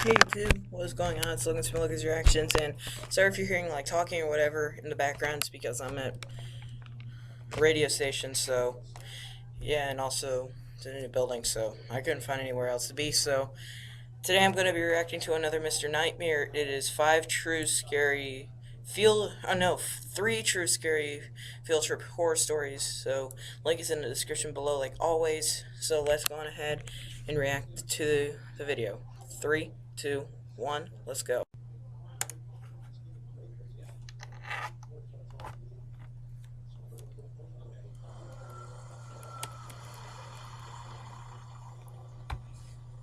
Hey YouTube, what is going on? It's Logan from Logan's Reactions, and sorry if you're hearing like talking or whatever in the background. It's because I'm at a radio station, so yeah, and also it's in a new building, so I couldn't find anywhere else to be. So today I'm going to be reacting to another Mr. Nightmare. It is three true scary field trip horror stories. So link is in the description below, like always. So let's go on ahead and react to the video. 3, 2, 1, let's go.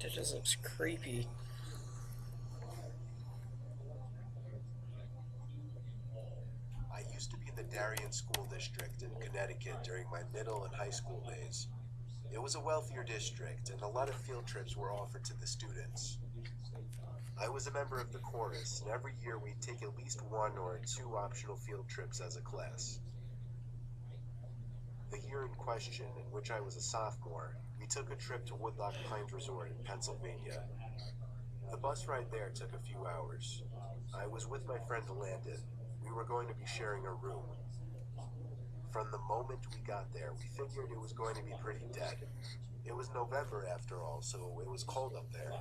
That just looks creepy. I used to be in the Darien School District in Connecticut during my middle and high school days. It was a wealthier district, and a lot of field trips were offered to the students. I was a member of the chorus, and every year we'd take at least one or two optional field trips as a class. The year in question, in which I was a sophomore, we took a trip to Woodloch Pines Resort in Pennsylvania. The bus ride there took a few hours. I was with my friend Landon. We were going to be sharing a room. From the moment we got there, we figured it was going to be pretty dead. It was November after all, so it was cold up there.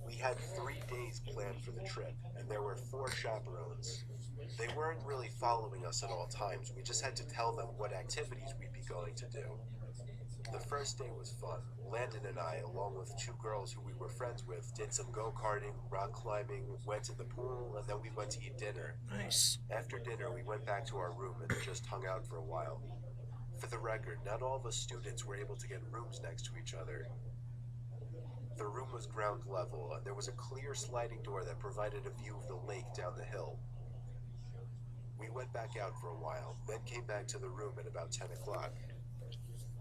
We had 3 days planned for the trip, and there were 4 chaperones. They weren't really following us at all times. We just had to tell them what activities we'd be going to do. The first day was fun. Landon and I, along with 2 girls who we were friends with, did some go-karting, rock climbing, went to the pool, and then we went to eat dinner. Nice. After dinner, we went back to our room and just hung out for a while. For the record, not all of us students were able to get rooms next to each other. The room was ground level, and there was a clear sliding door that provided a view of the lake down the hill. We went back out for a while, then came back to the room at about 10 o'clock.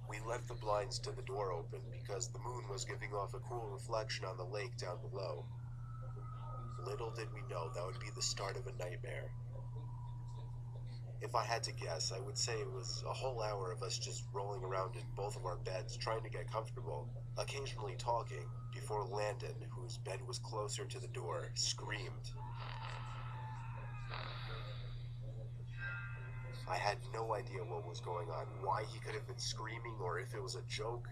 We left the blinds to the door open because the moon was giving off a cool reflection on the lake down below. Little did we know that would be the start of a nightmare. If I had to guess, I would say it was a whole hour of us just rolling around in both of our beds trying to get comfortable, occasionally talking, before Landon, whose bed was closer to the door, screamed. I had no idea what was going on, why he could have been screaming, or if it was a joke,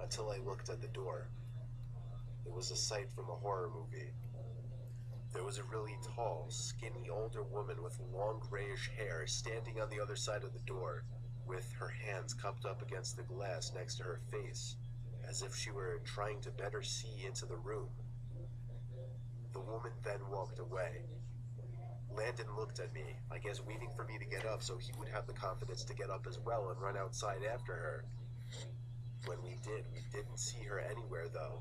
until I looked at the door. It was a sight from a horror movie. There was a really tall, skinny older woman with long grayish hair standing on the other side of the door, with her hands cupped up against the glass next to her face, as if she were trying to better see into the room. The woman then walked away. Landon looked at me, I guess waiting for me to get up so he would have the confidence to get up as well and run outside after her. When we didn't see her anywhere though.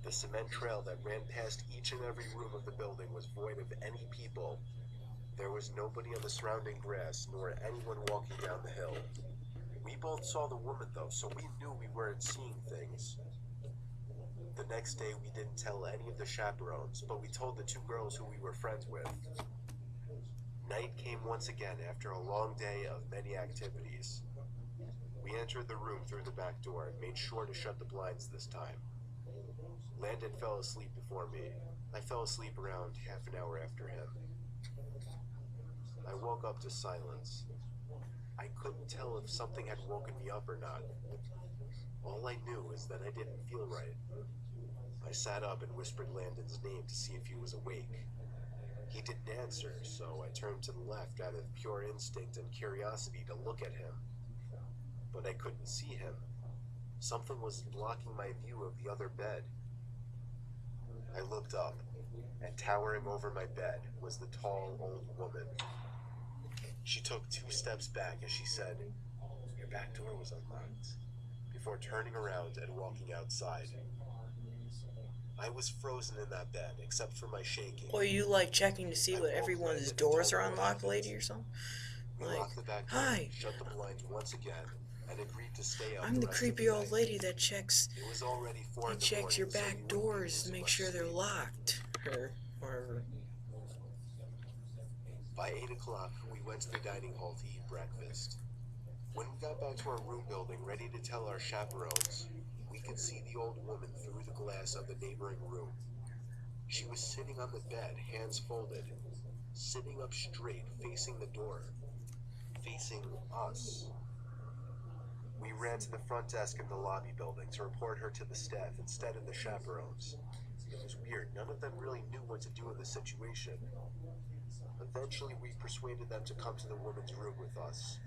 The cement trail that ran past each and every room of the building was void of any people. There was nobody on the surrounding grass, nor anyone walking down the hill. We both saw the woman though, so we knew we weren't seeing things. The next day we didn't tell any of the chaperones, but we told the 2 girls who we were friends with. Night came once again after a long day of many activities. We entered the room through the back door and made sure to shut the blinds this time. Landon fell asleep before me. I fell asleep around half an hour after him. I woke up to silence. I couldn't tell if something had woken me up or not. All I knew is that I didn't feel right. I sat up and whispered Landon's name to see if he was awake. He didn't answer, so I turned to the left out of pure instinct and curiosity to look at him. But I couldn't see him. Something was blocking my view of the other bed. I looked up, and towering over my bed was the tall, old woman. She took 2 steps back as she said, "Your back door was unlocked," before turning around and walking outside. I was frozen in that bed, except for my shaking. Or you like checking to see what everyone's doors are unlocked, lady, or something? We Like, locked the back door, hi, shut the blinds once again, and agreed to stay up I'm the the rest of creepy the old night. lady that checks It was already 4 in the checks your morning, so we back wouldn't be doors to losing make much sure they're sleep. locked. Or whatever. By 8 o'clock, we went to the dining hall to eat breakfast. When we got back to our room building ready to tell our chaperones, we could see the old woman through the glass of the neighboring room. She was sitting on the bed, hands folded, sitting up straight, facing the door, facing us. We ran to the front desk in the lobby building to report her to the staff instead of the chaperones. It was weird, none of them really knew what to do in the situation. Eventually, we persuaded them to come to the woman's room with us.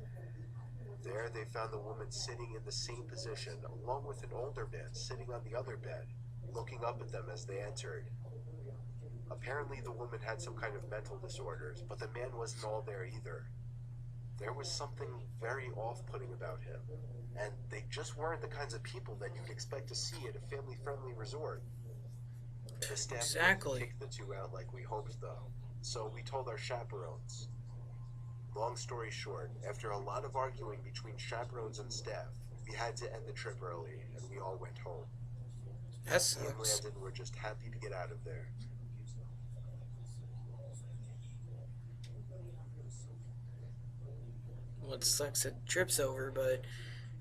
There, they found the woman sitting in the same position, along with an older man sitting on the other bed, looking up at them as they entered. Apparently, the woman had some kind of mental disorders, but the man wasn't all there either. There was something very off-putting about him, and they just weren't the kinds of people that you'd expect to see at a family-friendly resort. The staff Exactly. kicked the two out like we hoped, though, so we told our chaperones. Long story short, after a lot of arguing between chaperones and staff, we had to end the trip early, and we all went home. That Me and sucks. Landon were just happy to get out of there. Well, it sucks that the trip's over, but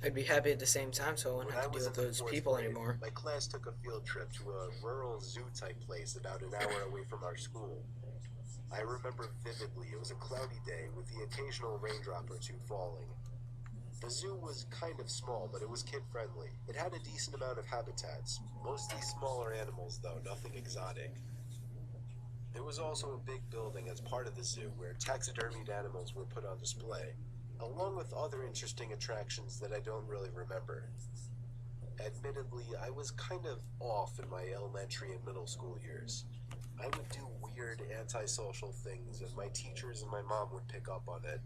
I'd be happy at the same time so I wouldn't When I have to was deal in with the those fourth people grade, anymore. my class took a field trip to a rural zoo-type place about an hour away from our school. I remember vividly it was a cloudy day with the occasional raindrop or two falling. The zoo was kind of small, but it was kid-friendly. It had a decent amount of habitats, mostly smaller animals though, nothing exotic. There was also a big building as part of the zoo where taxidermied animals were put on display, along with other interesting attractions that I don't really remember. Admittedly, I was kind of off in my elementary and middle school years. I would do weird antisocial things, and my teachers and my mom would pick up on it.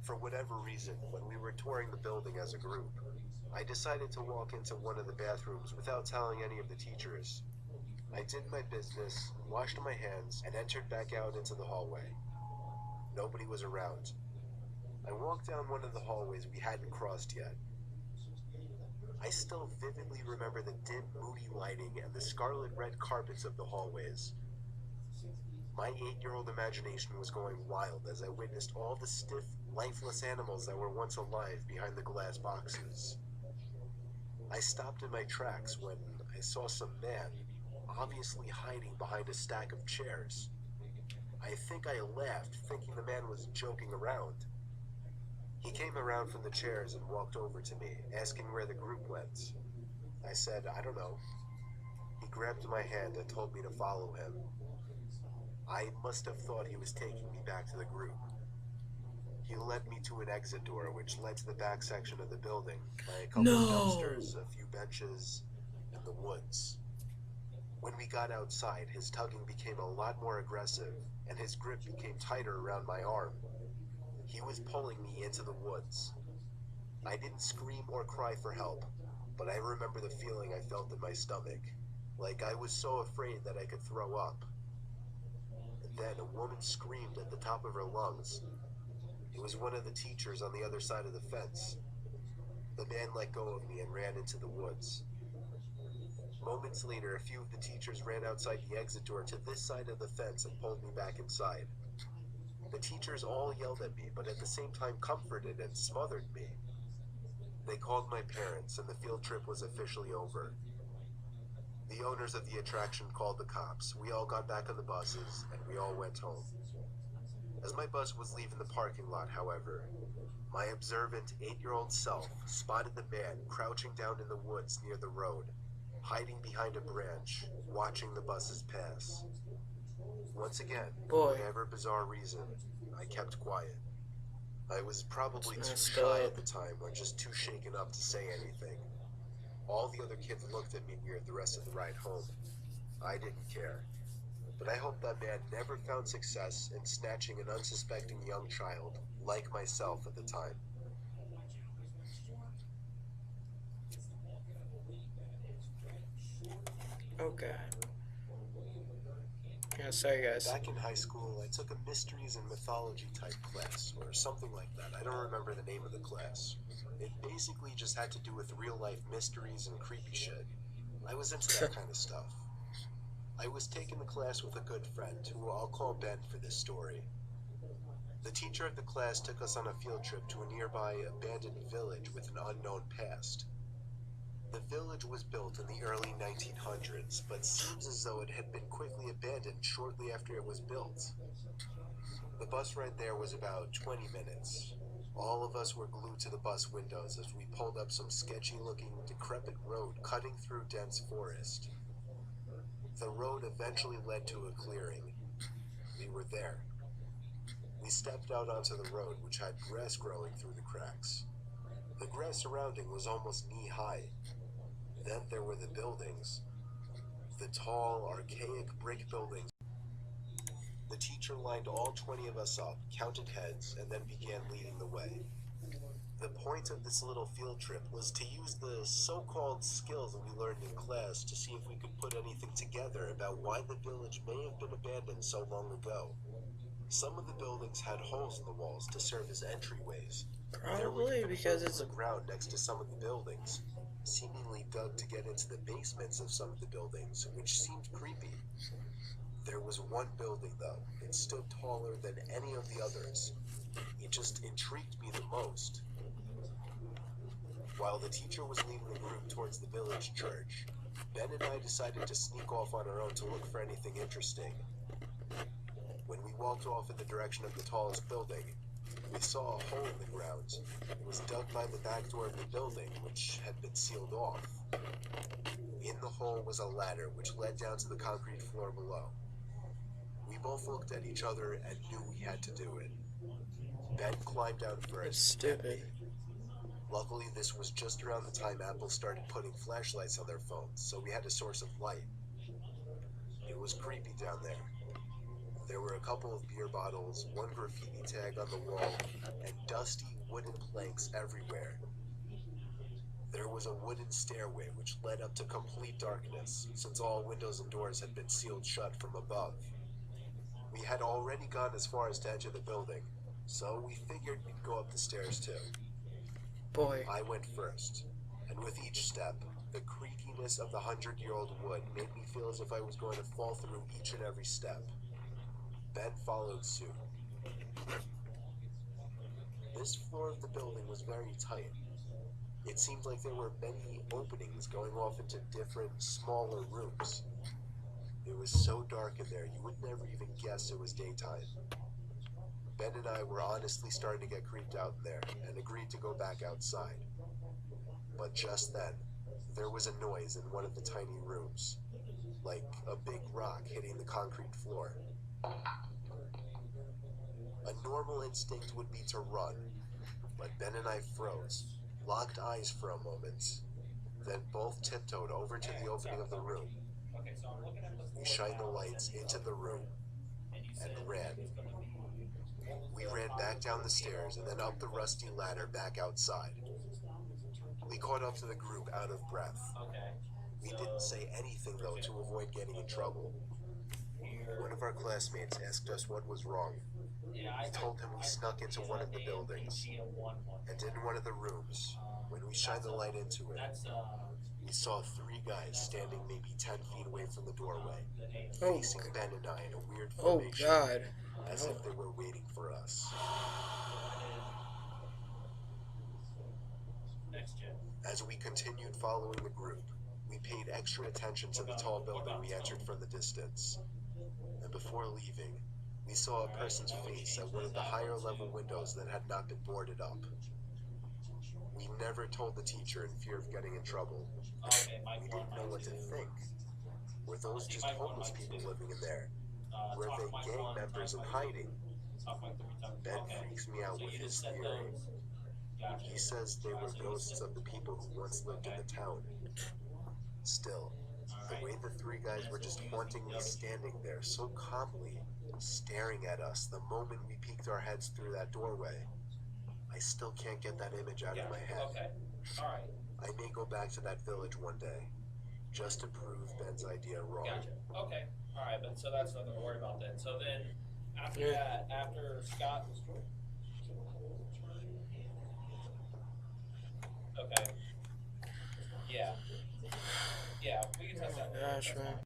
For whatever reason, when we were touring the building as a group, I decided to walk into one of the bathrooms without telling any of the teachers. I did my business, washed my hands, and entered back out into the hallway. Nobody was around. I walked down one of the hallways we hadn't crossed yet. I still vividly remember the dim, moody lighting and the scarlet red carpets of the hallways. My 8-year-old imagination was going wild as I witnessed all the stiff, lifeless animals that were once alive behind the glass boxes. I stopped in my tracks when I saw some man, obviously hiding behind a stack of chairs. I think I laughed, thinking the man was joking around. He came around from the chairs and walked over to me, asking where the group went. I said, I don't know. He grabbed my hand and told me to follow him. I must have thought he was taking me back to the group. He led me to an exit door which led to the back section of the building by a couple of dumpsters, a few benches, and the woods. When we got outside, his tugging became a lot more aggressive, and his grip became tighter around my arm. He was pulling me into the woods. I didn't scream or cry for help, but I remember the feeling I felt in my stomach, like I was so afraid that I could throw up. And then a woman screamed at the top of her lungs. It was one of the teachers on the other side of the fence. The man let go of me and ran into the woods. Moments later, a few of the teachers ran outside the exit door to this side of the fence and pulled me back inside. The teachers all yelled at me, but at the same time comforted and smothered me. They called my parents, and the field trip was officially over. The owners of the attraction called the cops. We all got back on the buses, and we all went home. As my bus was leaving the parking lot, however, my observant 8-year-old self spotted the man crouching down in the woods near the road, hiding behind a branch, watching the buses pass. Once again, for whatever bizarre reason, I kept quiet. I was probably too shy at the time or just too shaken up to say anything. All the other kids looked at me weird the rest of the ride home. I didn't care. But I hope that man never found success in snatching an unsuspecting young child, like myself at the time. Okay. Yeah, sorry guys. Back in high school, I took a mysteries and mythology type class, or something like that. I don't remember the name of the class. It basically just had to do with real life mysteries and creepy shit. I was into that kind of stuff. I was taking the class with a good friend, who I'll call Ben for this story. The teacher of the class took us on a field trip to a nearby abandoned village with an unknown past. The village was built in the early 1900s, but seems as though it had been quickly abandoned shortly after it was built. The bus ride there was about 20 minutes. All of us were glued to the bus windows as we pulled up some sketchy-looking, decrepit road cutting through dense forest. The road eventually led to a clearing. We were there. We stepped out onto the road, which had grass growing through the cracks. The grass surrounding was almost knee-high. Then there were the buildings. The tall, archaic brick buildings. The teacher lined all 20 of us up, counted heads, and then began leading the way. The point of this little field trip was to use the so-called skills that we learned in class to see if we could put anything together about why the village may have been abandoned so long ago. Some of the buildings had holes in the walls to serve as entryways. Probably because it's the ground next to some of the buildings, seemingly dug to get into the basements of some of the buildings, which seemed creepy. There was one building, though. It stood taller than any of the others. It just intrigued me the most. While the teacher was leading the group towards the village church, Ben and I decided to sneak off on our own to look for anything interesting. When we walked off in the direction of the tallest building, we saw a hole in the ground. It was dug by the back door of the building, which had been sealed off. In the hole was a ladder which led down to the concrete floor below. We both looked at each other and knew we had to do it. Ben climbed down first. It's stupid. Luckily, this was just around the time Apple started putting flashlights on their phones, so we had a source of light. It was creepy down there. There were a couple of beer bottles, one graffiti tag on the wall, and dusty wooden planks everywhere. There was a wooden stairway which led up to complete darkness, since all windows and doors had been sealed shut from above. We had already gone as far as to enter the building, so we figured we'd go up the stairs too. Boy. I went first, and with each step, the creakiness of the 100-year-old wood made me feel as if I was going to fall through each and every step. Ben followed suit. This floor of the building was very tight. It seemed like there were many openings going off into different, smaller rooms. It was so dark in there, you would never even guess it was daytime. Ben and I were honestly starting to get creeped out in there and agreed to go back outside. But just then, there was a noise in one of the tiny rooms, like a big rock hitting the concrete floor. A normal instinct would be to run, but Ben and I froze, locked eyes for a moment, then both tiptoed over to the opening of the room. We shined the lights into the room and ran. We ran back down the stairs and then up the rusty ladder back outside. We caught up to the group out of breath. We didn't say anything, though, to avoid getting in trouble. One of our classmates asked us what was wrong. We told him we snuck into one of the buildings, and in one of the rooms, when we shined the light into it, we saw 3 guys standing maybe 10 feet away from the doorway, facing Ben and I in a weird formation, God. as if they were waiting for us. As we continued following the group, we paid extra attention to the tall building we entered from the distance. And before leaving, we saw a person's face at one of the higher level windows that had not been boarded up. We never told the teacher in fear of getting in trouble. We didn't know what to think. Were those just homeless people living in there? Were they gang members in hiding? Ben freaks me out with his theory. He says they were ghosts of the people who once lived in the town. Still, the way the 3 guys were just hauntingly standing there so calmly, staring at us the moment we peeked our heads through that doorway, I still can't get that image out of my head. I may go back to that village one day, just to prove Ben's idea wrong. Okay. Alright, but so that's nothing to worry about then. So then, after that, after Scott was... Okay. Yeah. Yeah, we can test that. Gosh, man.